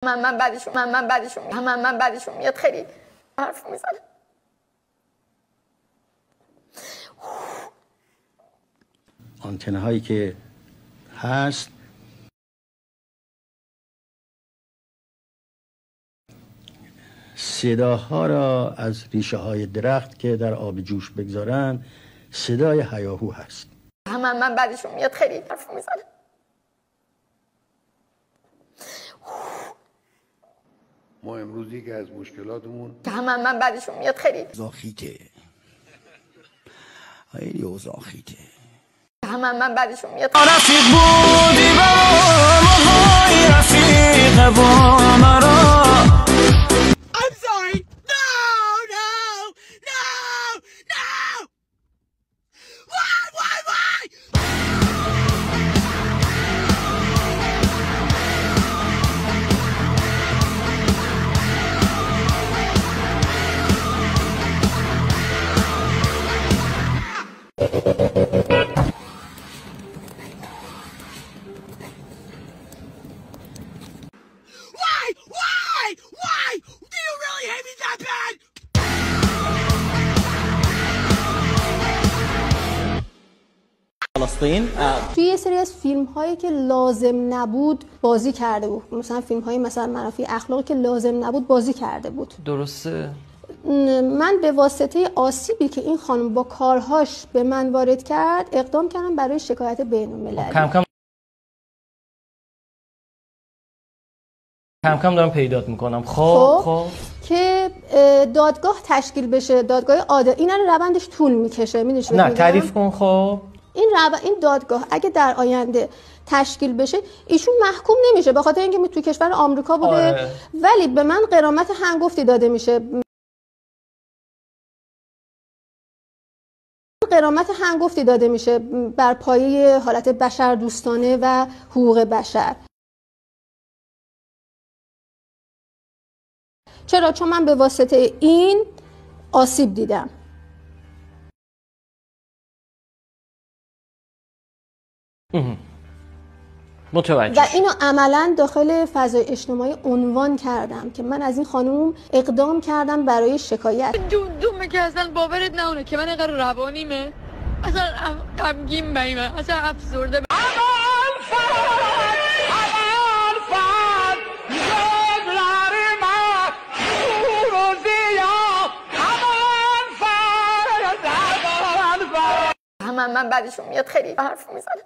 من بعدشون میاد خیلی حرف میزنه. آنتنه هایی که هست صداها را از ریشه های درخت که در آب جوش بگذارن صدای هیاهو هست. من بعدشون میاد خیلی حرف میزنه. ما امروز یکی از مشکلاتمون که من بعدشون میاد خیلی زاخیته خیلی اوزاخیته. من بعدشون میاد رفیق بودی برام وای رفیق با مرا. I'm sorry. No. Why? Why? Do you really hate me that bad? توی یه سری از فیلم هایی که لازم نبود بازی کرده بود، مثلا فیلم های مثلا منافی اخلاقی که لازم نبود بازی کرده بود. درسته. من به واسطه آسیبی که این خانم با کارهاش به من وارد کرد اقدام کردم برای شکایت بین المللی. کم کم دارم پیدات میکنم. خب که دادگاه تشکیل بشه، دادگاه عادل. این روندش طول میکشه. میدونی نه تعریف کن. خب این دادگاه اگه در آینده تشکیل بشه ایشون محکوم نمیشه به خاطر اینکه تو کشور آمریکا بوده. آره. ولی به من غرامت هنگفتی داده میشه. بر پایه حالت بشر دوستانه و حقوق بشر. چرا؟ چون من به واسطه این آسیب دیدم. متوجه. و اینو عملا داخل فضای اجتماعی عنوان کردم که من از این خانم اقدام کردم برای شکایت. دومه که اصلا باورت نمونه که من اینقدر روانیمه، اصلا غمگین بیمه، اصلا افسرده. من بعدشون میاد خیلی حرف میزنه.